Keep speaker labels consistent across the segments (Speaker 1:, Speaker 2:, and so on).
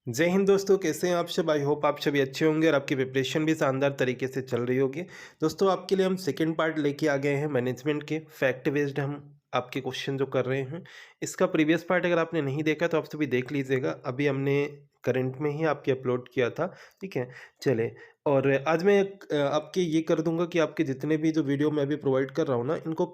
Speaker 1: जय हिंद दोस्तों, कैसे हैं आप सब। आई होप आप सभी अच्छे होंगे और आपकी प्रिपरेशन भी शानदार तरीके से चल रही होगी। दोस्तों, आपके लिए हम सेकंड पार्ट लेके आ गए हैं मैनेजमेंट के फैक्ट बेस्ड। हम आपके क्वेश्चन जो कर रहे हैं, इसका प्रीवियस पार्ट अगर आपने नहीं देखा तो आप सभी देख लीजिएगा। अभी हमने करंट में ही आपके अपलोड किया था। ठीक है, चले। और आज मैं आपके ये कर दूंगा कि आपके जितने भी जो वीडियो मैं अभी प्रोवाइड कर रहा हूँ ना, इनको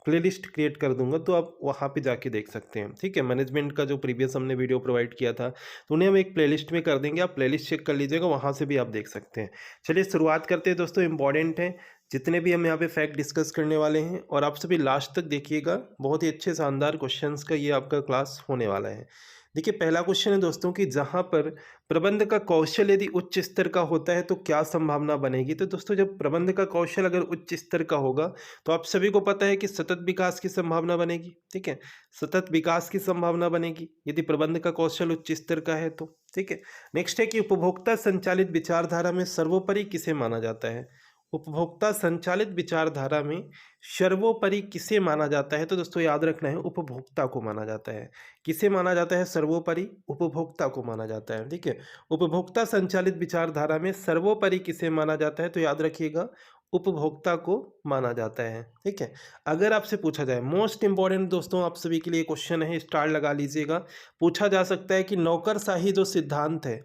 Speaker 1: प्लेलिस्ट क्रिएट कर दूंगा, तो आप वहाँ पे जाके देख सकते हैं। ठीक है, मैनेजमेंट का जो प्रीवियस हमने वीडियो प्रोवाइड किया था, तो उन्हें हम एक प्लेलिस्ट में कर देंगे। आप प्लेलिस्ट चेक कर लीजिएगा, वहाँ से भी आप देख सकते हैं। चलिए शुरुआत करते हैं दोस्तों। इंपॉर्टेंट है जितने भी हम यहाँ पे फैक्ट डिस्कस करने वाले हैं, और आप सभी लास्ट तक देखिएगा। बहुत ही अच्छे शानदार क्वेश्चंस का ये आपका क्लास होने वाला है। देखिए, पहला क्वेश्चन है दोस्तों कि जहाँ पर प्रबंध का कौशल यदि उच्च स्तर का होता है तो क्या संभावना बनेगी। तो दोस्तों, जब प्रबंध का कौशल अगर उच्च स्तर का होगा तो आप सभी को पता है कि सतत विकास की संभावना बनेगी। ठीक है, सतत विकास की संभावना बनेगी यदि प्रबंध का कौशल उच्च स्तर का है तो। ठीक है, नेक्स्ट है कि उपभोक्ता संचालित विचारधारा में सर्वोपरि किसे माना जाता है। उपभोक्ता संचालित विचारधारा में सर्वोपरि किसे माना जाता है। तो दोस्तों, याद रखना है, उपभोक्ता को माना जाता है। किसे माना जाता है सर्वोपरि? उपभोक्ता को माना जाता है। ठीक है, उपभोक्ता संचालित विचारधारा में सर्वोपरि किसे माना जाता है, तो याद रखिएगा, उपभोक्ता को माना जाता है। ठीक है, अगर आपसे पूछा जाए, मोस्ट इंपॉर्टेंट दोस्तों आप सभी के लिए क्वेश्चन है, स्टार लगा लीजिएगा। पूछा जा सकता है कि नौकरशाही जो सिद्धांत है,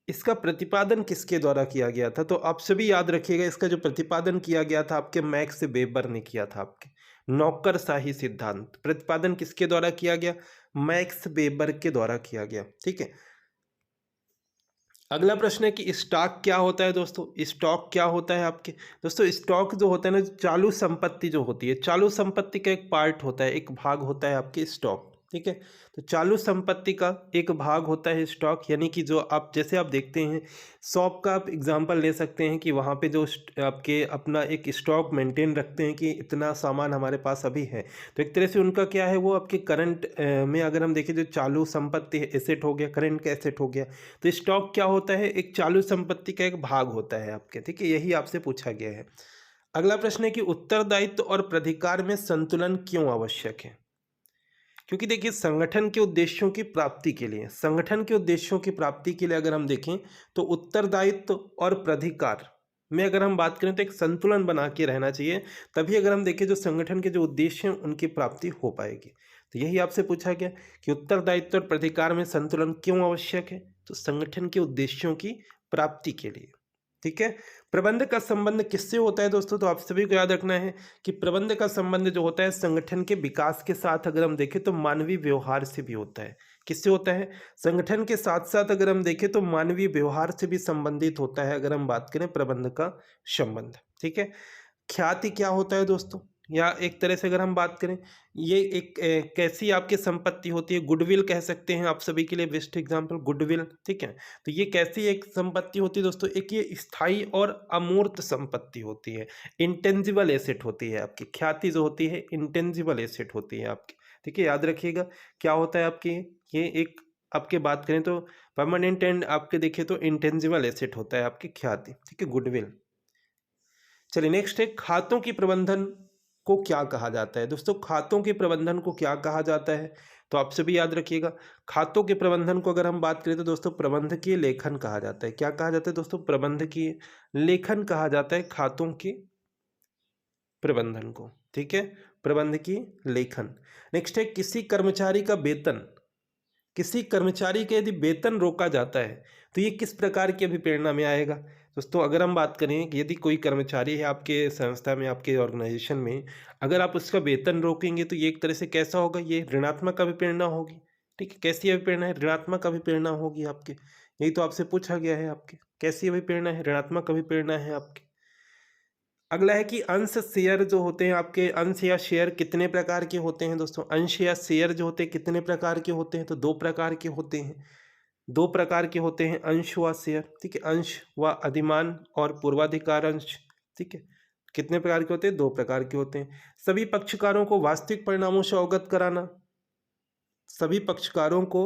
Speaker 1: इसका प्रतिपादन किसके द्वारा किया गया था। तो आप सभी याद रखिएगा, इसका जो प्रतिपादन किया गया था आपके मैक्स वेबर ने किया था। आपके नौकरशाही सिद्धांत प्रतिपादन किसके द्वारा किया गया? मैक्स वेबर के द्वारा किया गया। ठीक है, अगला प्रश्न है कि स्टॉक क्या होता है। दोस्तों, स्टॉक क्या होता है आपके? दोस्तों, स्टॉक जो होता है ना, चालू संपत्ति जो होती है, चालू संपत्ति का एक पार्ट होता है, एक भाग होता है आपके स्टॉक। ठीक है, तो चालू संपत्ति का एक भाग होता है स्टॉक। यानी कि जो आप, जैसे आप देखते हैं शॉप का आप एग्जांपल ले सकते हैं कि वहाँ पे जो आपके अपना एक स्टॉक मेंटेन रखते हैं कि इतना सामान हमारे पास अभी है। तो एक तरह से उनका क्या है, वो आपके करंट में अगर हम देखें, जो चालू संपत्ति है, एसेट हो गया, करंट का एसेट हो गया। तो स्टॉक क्या होता है? एक चालू संपत्ति का एक भाग होता है आपके। ठीक है, यही आपसे पूछा गया है। अगला प्रश्न है कि उत्तरदायित्व और प्राधिकार में संतुलन क्यों आवश्यक है। क्योंकि देखिए, संगठन के उद्देश्यों की प्राप्ति के लिए, संगठन के उद्देश्यों की प्राप्ति के लिए अगर हम देखें तो उत्तरदायित्व और प्राधिकार में अगर हम बात करें तो एक संतुलन बना के रहना चाहिए। तभी अगर हम देखें जो संगठन के जो उद्देश्य हैं उनकी प्राप्ति हो पाएगी। तो यही आपसे पूछा गया कि उत्तरदायित्व और प्राधिकार में संतुलन क्यों आवश्यक है। तो संगठन के उद्देश्यों की प्राप्ति के लिए। ठीक है, प्रबंध का संबंध किससे होता है दोस्तों? तो आप सभी को याद रखना है कि प्रबंध का संबंध जो होता है संगठन के विकास के साथ अगर हम देखें तो मानवीय व्यवहार से भी होता है। किससे होता है? संगठन के साथ साथ अगर हम देखें तो मानवीय व्यवहार से भी संबंधित होता है अगर हम बात करें प्रबंध का संबंध। ठीक है, ख्याति क्या होता है दोस्तों? या एक तरह से अगर हम बात करें, ये एक कैसी आपकी संपत्ति होती है? गुडविल कह सकते हैं आप सभी के लिए बेस्ट एग्जांपल, गुडविल। ठीक है, तो ये कैसी एक संपत्ति होती है दोस्तों? एक ये स्थायी और अमूर्त संपत्ति होती है, इंटेंजिबल एसेट होती है आपकी। ख्याति जो होती है इंटेंजिबल एसेट होती है आपकी। ठीक है, याद रखिएगा क्या होता है आपकी, ये एक आपके बात करें तो परमानेंट एंड आपके देखें तो इंटेंजिबल एसेट होता है आपकी ख्याति। ठीक है, गुडविल। चलिए, नेक्स्ट है खातों की प्रबंधन को क्या कहा जाता है। दोस्तों, खातों के प्रबंधन को क्या कहा जाता है? तो आप सभी याद रखिएगा, खातों के प्रबंधन को अगर हम बात करें तो दोस्तों प्रबंधकीय लेखन कहा जाता है। क्या कहा जाता है दोस्तों? प्रबंधकीय लेखन कहा जाता है खातों के प्रबंधन को। ठीक है, प्रबंधकीय लेखन। नेक्स्ट है किसी कर्मचारी का वेतन, किसी कर्मचारी का यदि वेतन रोका जाता है तो ये किस प्रकार की अभिप्रेरणा में आएगा। दोस्तों, अगर हम बात करें कि यदि कोई कर्मचारी है आपके संस्था में, आपके ऑर्गेनाइजेशन में, अगर आप उसका वेतन रोकेंगे तो ये एक तरह से कैसा होगा? ये ऋणात्मक अभिप्रेरणा होगी। ठीक है, कैसी अभिप्रेरणा है? ऋणात्मक अभिप्रेरणा होगी आपके। यही तो आपसे पूछा गया है आपके, कैसी अभिप्रेरणा है? ऋणात्मक अभिप्रेरणा है आपकी। अगला है कि अंश शेयर जो होते हैं आपके, अंश या शेयर कितने प्रकार के होते हैं दोस्तों? अंश या शेयर जो होते हैं कितने प्रकार के होते हैं? तो दो प्रकार के होते हैं। दो प्रकार के होते हैं अंश व शेयर। ठीक है, अंश व अधिमान और पूर्वाधिकार अंश। ठीक है, कितने प्रकार के होते हैं? दो प्रकार के होते हैं। सभी पक्षकारों को वास्तविक परिणामों से अवगत कराना, सभी पक्षकारों को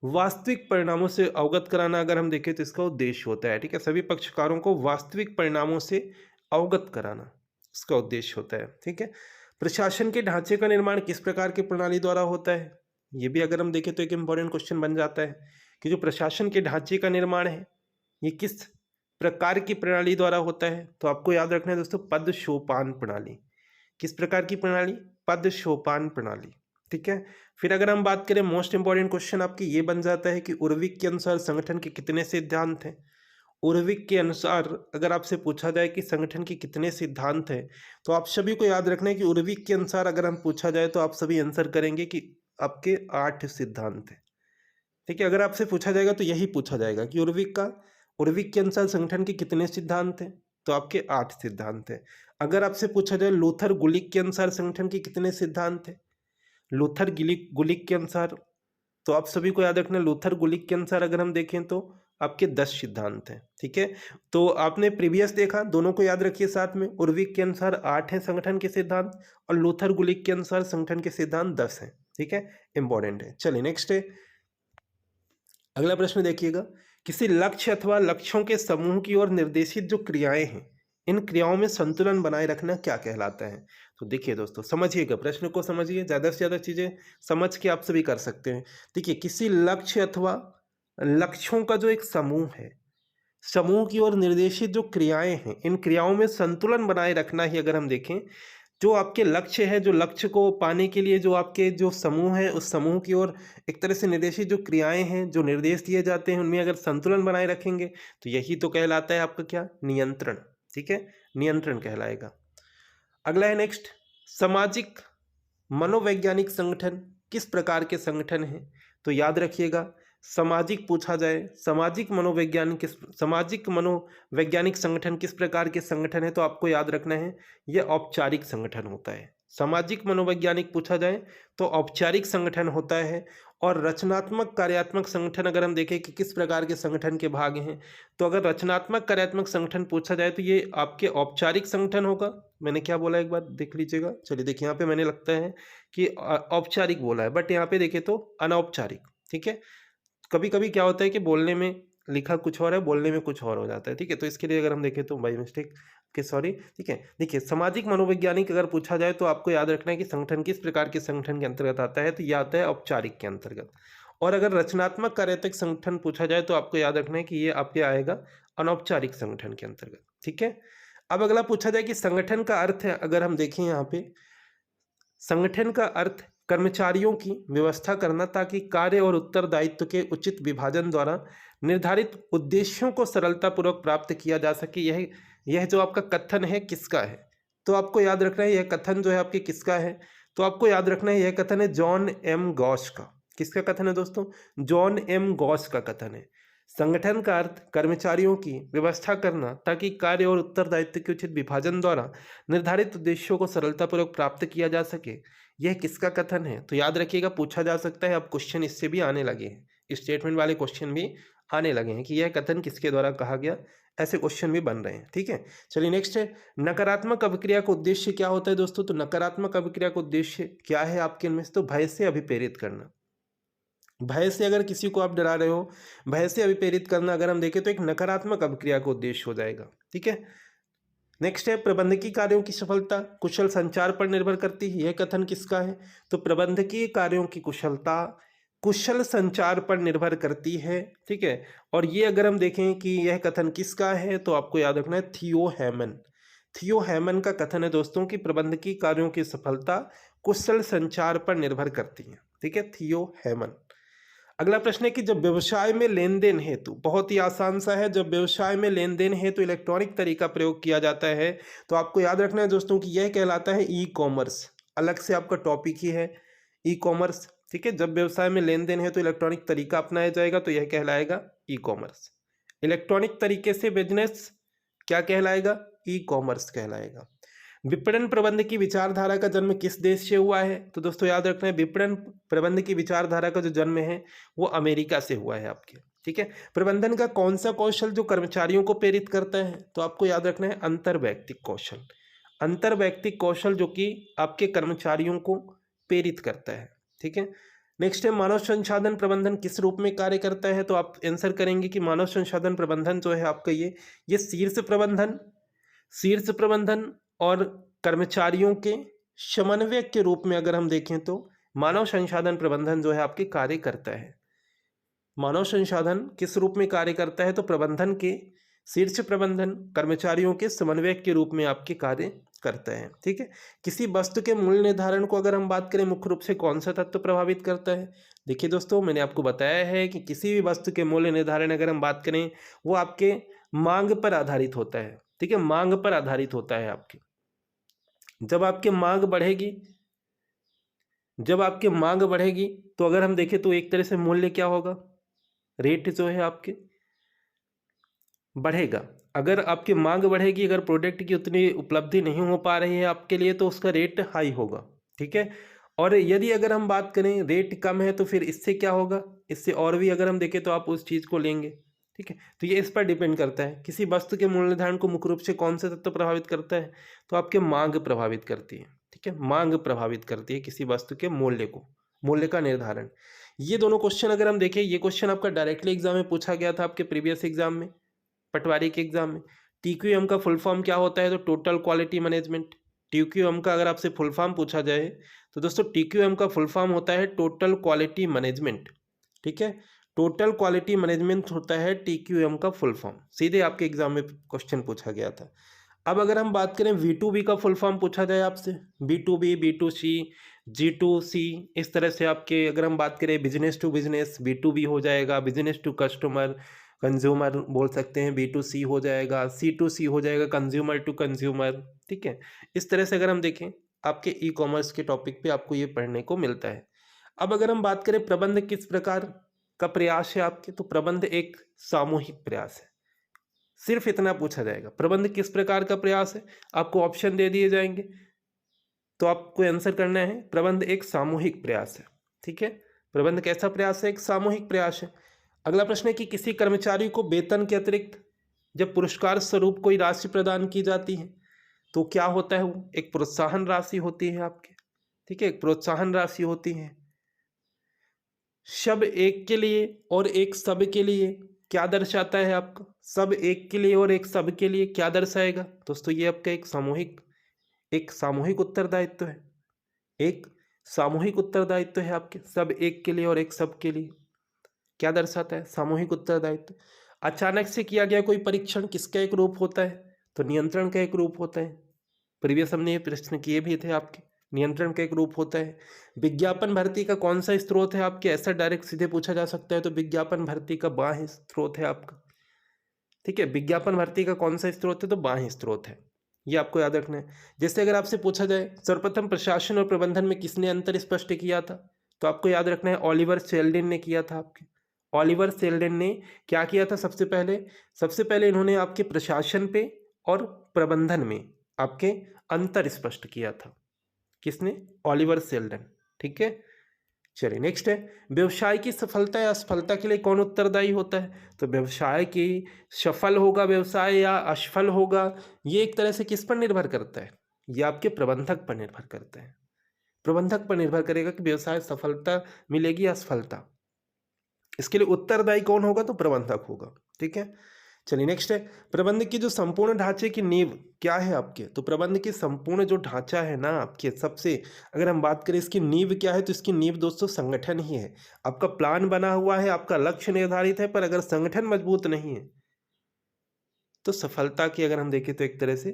Speaker 1: वास्तविक परिणामों से अवगत कराना अगर हम देखें तो इसका उद्देश्य होता है। ठीक है, सभी पक्षकारों को वास्तविक परिणामों से अवगत कराना इसका उद्देश्य होता है। ठीक है, प्रशासन के ढांचे का निर्माण किस प्रकार की प्रणाली द्वारा होता है? ये भी अगर हम देखें तो एक इंपॉर्टेंट क्वेश्चन बन जाता है कि जो प्रशासन के ढांचे का निर्माण है ये किस प्रकार की प्रणाली द्वारा होता है? तो आपको याद रखना है दोस्तों, पद सोपान प्रणाली। किस प्रकार की प्रणाली? पद सोपान प्रणाली। ठीक है। फिर अगर हम बात करें, मोस्ट इंपॉर्टेंट क्वेश्चन आपकी ये बन जाता है कि उर्विक के अनुसार संगठन के कितने सिद्धांत हैं? उर्विक के अनुसार अगर आपसे पूछा जाए कि संगठन के कितने सिद्धांत हैं, तो आप सभी को याद रखना है कि उर्विक के अनुसार अगर हम पूछा जाए तो आप सभी आंसर करेंगे कि आपके 8 सिद्धांत हैं। ठीक है। अगर आपसे पूछा जाएगा तो यही पूछा जाएगा कि उर्विक के अनुसार संगठन के कितने सिद्धांत हैं, तो आपके 8 सिद्धांत हैं। अगर आपसे पूछा जाए लूथर गुलिक के अनुसार संगठन के कितने सिद्धांत हैं, लूथर गुलिक के अनुसार, तो आप सभी को याद रखना, लूथर गुलिक के अनुसार अगर हम देखें तो आपके 10 सिद्धांत हैं। ठीक है। तो आपने प्रीवियस देखा, दोनों को याद रखिए साथ में, उर्विक के अनुसार 8 हैं संगठन के सिद्धांत और लूथर गुलिक के अनुसार संगठन के सिद्धांत 10 हैं। ठीक है, इंपॉर्टेंट है। चलिए नेक्स्ट है, अगला प्रश्न देखिएगा, किसी लक्ष्य अथवा लक्ष्यों के समूह की ओर निर्देशित जो क्रियाएं हैं, इन क्रियाओं में संतुलन बनाए रखना क्या कहलाता है? तो देखिए दोस्तों, समझिएगा, प्रश्न को समझिए, ज़्यादा से ज़्यादा चीज़ें समझ के आप सभी कर सकते हैं। देखिए, किसी लक्ष्य अथवा लक्ष्यों का जो एक समूह है, समूह की ओर निर्देशित जो क्रियाएं हैं, इन क्रियाओं में संतुलन बनाए रखना ही अगर हम देखें, जो आपके लक्ष्य है, जो लक्ष्य को पाने के लिए जो आपके जो समूह है, उस समूह की ओर एक तरह से निर्देशित जो क्रियाएं हैं, जो निर्देश दिए जाते हैं, उनमें अगर संतुलन बनाए रखेंगे तो यही तो कहलाता है आपका क्या? नियंत्रण। ठीक है, नियंत्रण कहलाएगा। अगला है नेक्स्ट, सामाजिक मनोवैज्ञानिक संगठन किस प्रकार के संगठन हैं? तो याद रखिएगा, सामाजिक पूछा जाए, सामाजिक मनोवैज्ञानिक संगठन किस प्रकार के संगठन है, तो आपको याद रखना है यह औपचारिक संगठन होता है। सामाजिक मनोवैज्ञानिक पूछा जाए तो औपचारिक संगठन होता है। और रचनात्मक कार्यात्मक संगठन अगर हम देखें कि किस प्रकार के संगठन के भाग हैं, तो अगर रचनात्मक कार्यात्मक संगठन पूछा जाए तो ये आपके औपचारिक संगठन होगा। मैंने क्या बोला एक बार देख लीजिएगा। चलिए देखिए, यहाँ पे मैंने लगता है कि औपचारिक बोला है, बट यहाँ पे देखें तो अनौपचारिक। ठीक है, कभी कभी क्या होता है कि बोलने में लिखा कुछ और है, बोलने में कुछ और हो जाता है। ठीक है, तो इसके लिए अगर हम देखें तो बाई मिस्टेक के सॉरी। ठीक है, देखिए, सामाजिक मनोवैज्ञानिक अगर पूछा जाए तो आपको याद रखना है कि संगठन किस प्रकार के संगठन के अंतर्गत आता है, तो यह आता है औपचारिक के अंतर्गत। और अगर रचनात्मक कार्यात्मक संगठन पूछा जाए तो आपको याद रखना है कि ये आपके आएगा अनौपचारिक संगठन के अंतर्गत। ठीक है, अब अगला पूछा जाए कि संगठन का अर्थ है, अगर हम देखें यहाँ पे, संगठन का अर्थ कर्मचारियों की व्यवस्था करना ताकि कार्य और उत्तरदायित्व के उचित विभाजन द्वारा निर्धारित उद्देश्यों को सरलतापूर्वक प्राप्त किया जा सके। यह जो आपका कथन है किसका है? तो आपको याद रखना है यह कथन जो है आपके किसका है? तो आपको याद रखना है यह कथन है जॉन एम गॉश का। किसका कथन है दोस्तों? जॉन एम गॉश का कथन है। संगठन का अर्थ कर्मचारियों की व्यवस्था करना ताकि कार्य और उत्तरदायित्व के उचित विभाजन द्वारा निर्धारित उद्देश्यों को सरलतापूर्वक प्राप्त किया जा सके, यह किसका कथन है? तो याद रखिएगा, पूछा जा सकता है। अब क्वेश्चन इससे भी आने लगे हैं, स्टेटमेंट वाले क्वेश्चन भी आने लगे हैं कि यह कथन किसके द्वारा कहा गया, ऐसे क्वेश्चन भी बन रहे हैं। ठीक है, चलिए नेक्स्ट है, नकारात्मक अभिक्रिया का उद्देश्य क्या होता है दोस्तों? तो नकारात्मक अभिक्रिया का उद्देश्य क्या है आपके इनमें से? तो भय से अभिप्रेरित करना। भय से अगर किसी को आप डरा रहे हो, भय से अभिप्रेरित करना अगर हम देखें तो एक नकारात्मक अभिक्रिया का उद्देश्य हो जाएगा। ठीक है, नेक्स्ट है, प्रबंधकीय कार्यों की सफलता कुशल संचार पर निर्भर करती है। यह कथन किसका है? तो प्रबंधकीय कार्यों की कुशलता कुशल संचार पर निर्भर करती है। ठीक है, और ये अगर हम देखें कि यह कथन किसका है, तो आपको याद रखना है थियो हेमन। थियो हेमन का कथन है दोस्तों कि प्रबंधकीय कार्यों की सफलता कुशल संचार पर निर्भर करती है। ठीक है, थियो हेमन। अगला प्रश्न है कि जब व्यवसाय में लेन देन हेतु, बहुत ही आसान सा है, जब व्यवसाय में लेन देन हेतु इलेक्ट्रॉनिक तरीका प्रयोग किया जाता है तो आपको याद रखना है दोस्तों कि यह कहलाता है ई कॉमर्स। अलग से आपका टॉपिक ही है ई कॉमर्स। ठीक है, जब व्यवसाय में लेन देन है तो इलेक्ट्रॉनिक तरीका अपनाया जाएगा तो यह कहलाएगा ई कॉमर्स। इलेक्ट्रॉनिक तरीके से बिजनेस क्या कहलाएगा? ई कॉमर्स कहलाएगा। विपणन प्रबंध की विचारधारा का जन्म किस देश से हुआ है? तो दोस्तों याद रखना है, विपणन प्रबंध की विचारधारा का जो जन्म है वो अमेरिका से हुआ है आपके। ठीक है, प्रबंधन का कौन सा कौशल जो कर्मचारियों को प्रेरित करता है? तो आपको याद रखना है अंतर्वैयक्तिक कौशल। अंतर्वैयक्तिक कौशल जो कि आपके कर्मचारियों को प्रेरित करता है। ठीक है, नेक्स्ट है, मानव संसाधन प्रबंधन किस रूप में कार्य करता है? तो आप आंसर करेंगे कि मानव संसाधन प्रबंधन जो है आपका ये शीर्ष प्रबंधन और कर्मचारियों के समन्वय के रूप में अगर हम देखें तो मानव संसाधन प्रबंधन जो है आपके कार्य करता है। मानव संसाधन किस रूप में कार्य करता है? तो प्रबंधन के, शीर्ष प्रबंधन कर्मचारियों के समन्वयक के रूप में आपके कार्य करता है। ठीक है। किसी वस्तु के मूल्य निर्धारण को अगर हम बात करें, मुख्य रूप से कौन सा तत्व प्रभावित करता है? देखिए दोस्तों, मैंने आपको बताया है कि किसी भी वस्तु के मूल्य निर्धारण अगर हम बात करें, वो आपके मांग पर आधारित होता है। ठीक है, मांग पर आधारित होता है आपकी। जब आपकी मांग बढ़ेगी, तो अगर हम देखें तो एक तरह से मूल्य क्या होगा, रेट जो है आपके बढ़ेगा। अगर आपकी मांग बढ़ेगी, अगर प्रोडक्ट की उतनी उपलब्धि नहीं हो पा रही है आपके लिए, तो उसका रेट हाई होगा। ठीक है। और यदि अगर हम बात करें रेट कम है, तो फिर इससे क्या होगा, इससे और भी अगर हम देखें तो आप उस चीज़ को लेंगे। ठीक है। तो ये इस पर डिपेंड करता है। किसी वस्तु के मूल्य निर्धारण को मुख्य रूप से कौन से तत्व प्रभावित करता है? तो आपके मांग प्रभावित करती है। ठीक है, मांग प्रभावित करती है किसी वस्तु के मूल्य को, मूल्य का निर्धारण। ये दोनों क्वेश्चन अगर हम देखें, ये क्वेश्चन आपका डायरेक्टली एग्जाम में पूछा गया था आपके प्रीवियस एग्जाम में, पटवारी के एग्जाम में। टीक्यूएम का फुल फॉर्म क्या होता है? तो टोटल क्वालिटी मैनेजमेंट। टीक्यूएम का अगर आपसे फुल फॉर्म पूछा जाए, तो दोस्तों टीक्यूएम का फुल फॉर्म होता है टोटल क्वालिटी मैनेजमेंट। ठीक है, टोटल क्वालिटी मैनेजमेंट होता है टीक्यूएम का फुल फॉर्म। सीधे आपके एग्जाम में क्वेश्चन पूछा गया था। अब अगर हम बात करें V2B का फुल फॉर्म पूछा जाए आपसे, B2B, B2C, G2C, इस तरह से आपके अगर हम बात करें बिजनेस टू बिजनेस, B2B हो जाएगा, बिजनेस टू कस्टमर, कंज्यूमर बोल सकते हैं, B2C हो जाएगा, C2C हो जाएगा, कंज्यूमर टू कंज्यूमर। ठीक है, इस तरह से अगर हम देखें आपके ई कॉमर्स के टॉपिक पे आपको ये पढ़ने को मिलता है। अब अगर हम बात करें प्रबंध किस प्रकार का प्रयास है आपके, तो प्रबंध एक सामूहिक प्रयास है। सिर्फ इतना पूछा जाएगा, प्रबंध किस प्रकार का प्रयास है। आपको ऑप्शन दे दिए जाएंगे, तो आपको आंसर करना है प्रबंध एक सामूहिक प्रयास है। ठीक है, प्रबंध कैसा प्रयास है? एक सामूहिक प्रयास है। अगला प्रश्न है कि किसी कर्मचारी को वेतन के अतिरिक्त जब पुरस्कार स्वरूप कोई राशि प्रदान की जाती है, तो क्या होता है? वो एक प्रोत्साहन राशि होती है आपके। ठीक है, एक प्रोत्साहन राशि होती है। सब एक के लिए और एक सब के लिए क्या दर्शाता है आपका? सब एक के लिए और एक सब के लिए क्या दर्शाएगा? दोस्तों ये आपका एक सामूहिक उत्तरदायित्व है। एक सामूहिक उत्तरदायित्व है आपके, सब एक के लिए और एक सब के लिए। क्या दर्शाता है? सामूहिक उत्तरदायित्व। अचानक से किया गया कोई परीक्षण किसका एक रूप होता है? तो नियंत्रण का एक रूप होता है। प्रीवियस हमने ये प्रश्न किए भी थे आपके, नियंत्रण का एक रूप होता है। विज्ञापन भर्ती का कौन सा स्रोत है आपके? ऐसा डायरेक्ट सीधे पूछा जा सकता है, तो विज्ञापन भर्ती का बाह्य स्रोत है आपका। ठीक है, विज्ञापन भर्ती का कौन सा स्रोत है? तो बाह्य स्रोत है। ये आपको याद रखना है। जैसे अगर आपसे पूछा जाए सर्वप्रथम प्रशासन और प्रबंधन में किसने अंतर स्पष्ट किया था, तो आपको याद रखना है ओलिवर सेल्डेन ने किया था आपके। ओलिवर सेल्डेन ने क्या किया था? सबसे पहले इन्होंने आपके प्रशासन पे और प्रबंधन में आपके अंतर स्पष्ट किया था। किसने? Oliver Seldon. ठीक है, चलिए नेक्स्ट है, व्यवसाय की सफलता या असफलता के लिए कौन उत्तरदायी होता है? तो व्यवसाय की सफल होगा व्यवसाय या असफल होगा, ये एक तरह से किस पर निर्भर करता है? ये आपके प्रबंधक पर निर्भर करता है। प्रबंधक पर निर्भर करेगा कि व्यवसाय सफलता मिलेगी या असफलता। इसके लिए उत्तरदायी कौन होगा? तो प्रबंधक होगा। ठीक है, चलिए नेक्स्ट है, प्रबंध की जो संपूर्ण ढांचे की नींव क्या है आपके? तो प्रबंध की संपूर्ण जो ढांचा है ना आपके, सबसे अगर हम बात करें इसकी नींव क्या है, तो इसकी नींव दोस्तों संगठन ही है। आपका प्लान बना हुआ है, आपका लक्ष्य निर्धारित है, पर अगर संगठन मजबूत नहीं है, तो सफलता की अगर हम देखें तो एक तरह से,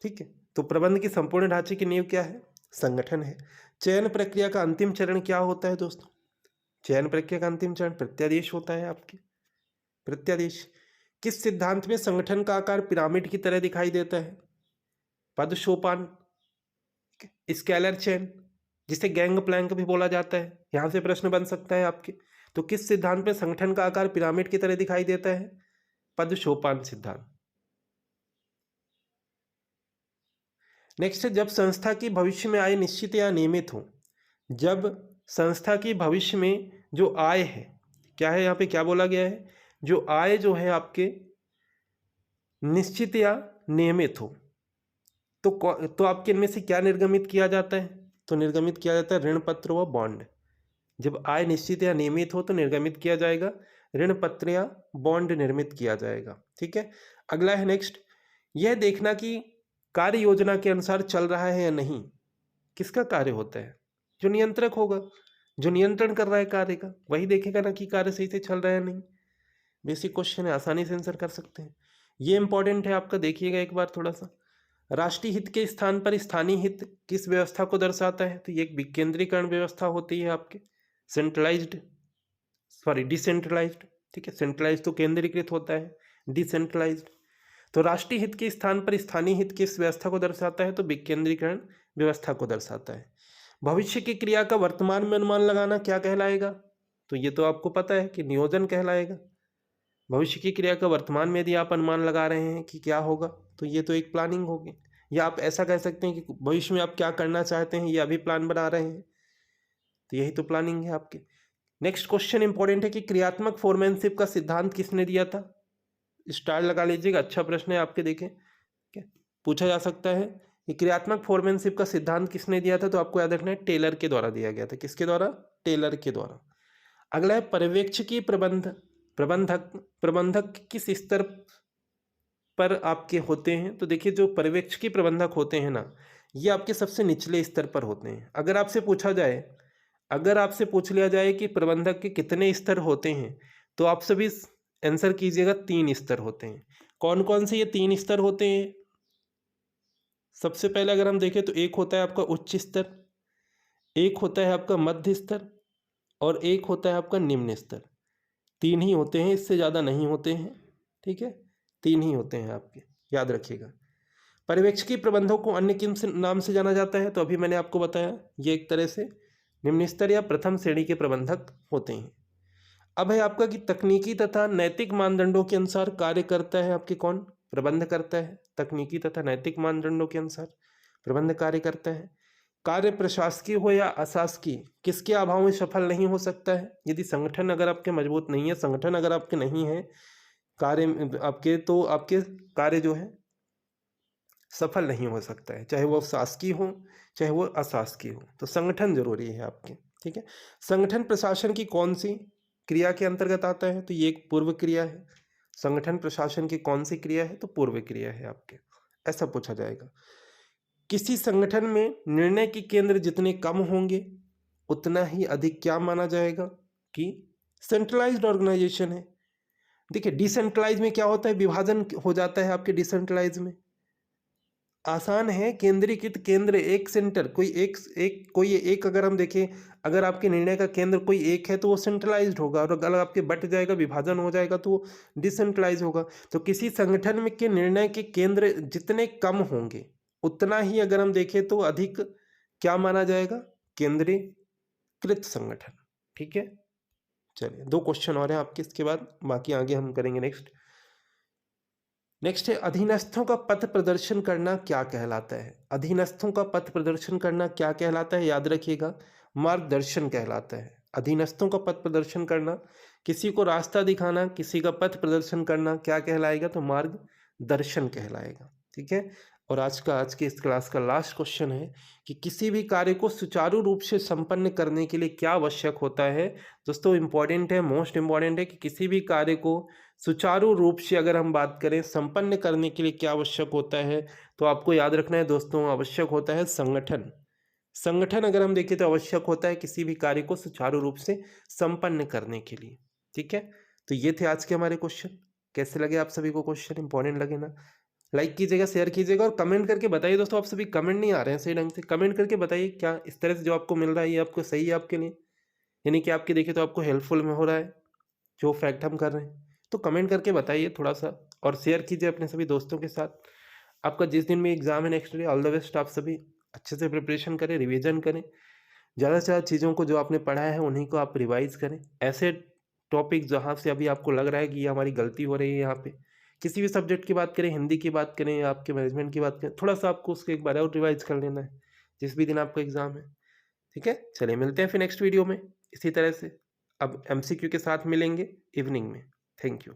Speaker 1: ठीक है, तो प्रबंध की संपूर्ण ढांचे की नींव क्या है? संगठन है। चयन प्रक्रिया का अंतिम चरण क्या होता है दोस्तों? चयन प्रक्रिया का अंतिम चरण प्रत्यादेश होता है आपके। प्रत्यादेश। किस सिद्धांत में संगठन का आकार पिरामिड की तरह दिखाई देता है? पद सोपान, स्केलर चेन, जिसे गैंग प्लैंक भी बोला जाता है। यहां से प्रश्न बन सकता है आपके। तो किस सिद्धांत में संगठन का आकार पिरामिड की तरह दिखाई देता है? पद सोपान सिद्धांत। नेक्स्ट है, जब संस्था की भविष्य में आय निश्चित या नियमित हो। जब संस्था की भविष्य में जो आय है, क्या है यहाँ पे क्या बोला गया है? जो आय जो है आपके निश्चित या नियमित हो, तो आपके इनमें से क्या निर्गमित किया जाता है? तो निर्गमित किया जाता है ऋण पत्र व बॉन्ड। जब आय निश्चित या नियमित हो तो निर्गमित किया जाएगा ऋण पत्र या बॉन्ड निर्मित किया जाएगा। ठीक है, अगला है नेक्स्ट, यह देखना कि कार्य योजना के अनुसार चल रहा है या नहीं, किसका कार्य होता है? जो नियंत्रक होगा। जो नियंत्रण कर रहा है कार्य का वही देखेगा ना कि कार्य सही से चल रहा है नहीं। बेसिक क्वेश्चन है, आसानी से आंसर कर सकते हैं। ये इंपॉर्टेंट है आपका, देखिएगा एक बार थोड़ा सा। राष्ट्रीय हित के स्थान पर स्थानीय हित किस व्यवस्था को दर्शाता है? तो ये एक विकेंद्रीकरण व्यवस्था होती है आपके, सेंट्रलाइज्ड, सॉरी डिसेंट्रलाइज्ड, ठीक है। सेंट्रलाइज तो केंद्रीकृत होता है, डिसेंट्रलाइज्ड। तो राष्ट्रीय हित के स्थान पर स्थानीय हित किस व्यवस्था को दर्शाता है? तो विकेंद्रीकरण व्यवस्था को दर्शाता है। भविष्य की क्रिया का वर्तमान में अनुमान लगाना क्या कहलाएगा? तो ये तो आपको पता है कि नियोजन कहलाएगा। भविष्य की क्रिया का वर्तमान में यदि आप अनुमान लगा रहे हैं कि क्या होगा, तो ये तो एक प्लानिंग होगी। या आप ऐसा कह सकते हैं कि भविष्य में आप क्या करना चाहते हैं, ये अभी प्लान बना रहे हैं, तो यही तो प्लानिंग है आपके। नेक्स्ट क्वेश्चन इंपॉर्टेंट है कि क्रियात्मक फोरमैनशिप का सिद्धांत किसने दिया था? स्टार लगा लीजिएगा, अच्छा प्रश्न है आपके, देखें क्या पूछा जा सकता है कि क्रियात्मक फोरमैनशिप का सिद्धांत किसने दिया था? तो आपको याद रखना है टेलर के द्वारा दिया गया था। किसके द्वारा? टेलर के द्वारा। अगला है पर्यवेक्षकीय प्रबंधक प्रबंधक किस स्तर पर आपके होते हैं? तो देखिए जो पर्यवेक्षकीय प्रबंधक होते हैं ना, ये आपके सबसे निचले स्तर पर होते हैं। अगर आपसे पूछा जाए, अगर आपसे पूछ लिया जाए कि प्रबंधक के कितने स्तर होते हैं, तो आप सभी आंसर कीजिएगा 3 स्तर होते हैं। कौन कौन से ये 3 स्तर होते हैं? सबसे पहले अगर हम देखें तो एक होता है आपका उच्च स्तर, एक होता है आपका मध्य स्तर, और एक होता है आपका निम्न स्तर। 3 ही होते हैं, इससे ज़्यादा नहीं होते हैं, ठीक है। 3 ही होते हैं आपके, याद रखिएगा। पर्यवेक्षकीय प्रबंधकों को अन्य किन नाम से जाना जाता है? तो अभी मैंने आपको बताया, ये एक तरह से निम्न स्तर या प्रथम श्रेणी के प्रबंधक होते हैं। अब है आपका कि तकनीकी तथा नैतिक मानदंडों के अनुसार कार्य करता है आपके कौन? प्रबंध करता है। तकनीकी तथा नैतिक मानदंडों के अनुसार प्रबंध कार्य करता है। कार्य प्रशासकीय हो या अशासकीय, किसके अभाव में सफल नहीं हो सकता है? यदि संगठन अगर आपके मजबूत नहीं है, संगठन अगर आपके नहीं है कार्य आपके, तो आपके कार्य जो है सफल नहीं हो सकता है, चाहे वो शासकीय हो चाहे वो अशासकीय हो। तो संगठन जरूरी है आपके, ठीक है। संगठन प्रशासन की कौन सी क्रिया के अंतर्गत आता है? तो ये एक पूर्व क्रिया है। संगठन प्रशासन की कौन सी क्रिया है? तो पूर्व क्रिया है आपके, ऐसा पूछा जाएगा। किसी संगठन में निर्णय के केंद्र जितने कम होंगे उतना ही अधिक क्या माना जाएगा? कि सेंट्रलाइज्ड ऑर्गेनाइजेशन है। देखिए डिसेंट्रलाइज में क्या होता है? विभाजन हो जाता है आपके डिसेंट्रलाइज में। आसान है, केंद्रीकृत केंद्र एक सेंटर, कोई एक अगर हम देखें, अगर आपके निर्णय का केंद्र कोई एक है तो वो सेंट्रलाइज्ड होगा, और अगर आपके बट जाएगा, विभाजन हो जाएगा, तो वो डिसेंट्रलाइज होगा। तो किसी संगठन में के निर्णय के केंद्र जितने कम होंगे उतना ही अगर हम देखें तो अधिक क्या माना जाएगा? केंद्रीकृत संगठन, ठीक है। चलिए 2 क्वेश्चन और हैं आपके, इसके बाद बाकी आगे हम करेंगे। नेक्स्ट है अधीनस्थों का पथ प्रदर्शन करना क्या कहलाता है? अधीनस्थों का पथ प्रदर्शन करना क्या कहलाता है? याद रखिएगा, मार्गदर्शन कहलाता है। अधीनस्थों का पथ प्रदर्शन करना, किसी को रास्ता दिखाना, किसी का पथ प्रदर्शन करना क्या कहलाएगा? तो मार्गदर्शन कहलाएगा, ठीक है। और आज की इस क्लास का लास्ट क्वेश्चन है कि किसी भी कार्य को सुचारू रूप से संपन्न करने के लिए क्या आवश्यक होता है? दोस्तों इंपॉर्टेंट है, मोस्ट इंपॉर्टेंट है कि किसी भी कार्य को सुचारू रूप से अगर हम बात करें संपन्न करने के लिए क्या आवश्यक होता है, तो आपको याद रखना है दोस्तों, आवश्यक होता है संगठन। संगठन अगर हम देखें तो आवश्यक होता है किसी भी कार्य को सुचारू रूप से संपन्न करने के लिए, ठीक है। तो ये थे आज के हमारे क्वेश्चन। कैसे लगे आप सभी को क्वेश्चन? इंपॉर्टेंट लगे ना? लाइक कीजिएगा, शेयर कीजिएगा, और कमेंट करके बताइए दोस्तों। आप सभी कमेंट नहीं आ रहे हैं सही ढंग से, कमेंट करके बताइए क्या इस तरह से जो आपको मिल रहा है ये आपको सही है आपके लिए, यानी कि आपके देखे तो आपको हेल्पफुल में हो रहा है जो फैक्ट हम कर रहे हैं। तो कमेंट करके बताइए थोड़ा सा, और शेयर कीजिए अपने सभी दोस्तों के साथ। आपका जिस दिन में एग्जाम है next day, all the best. आप सभी अच्छे से प्रिपरेशन करें, रिवीजन करें, ज़्यादा से ज़्यादा चीज़ों को जो आपने पढ़ा है उन्हीं को आप रिवाइज करें। ऐसे टॉपिक जहाँ से अभी आपको लग रहा है कि ये हमारी गलती हो रही है, यहाँ पे किसी भी सब्जेक्ट की बात करें, हिंदी की बात करें या आपके मैनेजमेंट की बात करें, थोड़ा सा आपको उसको एक बार और रिवाइज कर लेना है जिस भी दिन आपका एग्जाम है, ठीक है। चलिए मिलते हैं फिर नेक्स्ट वीडियो में इसी तरह से। अब MCQ के साथ मिलेंगे इवनिंग में। Thank you.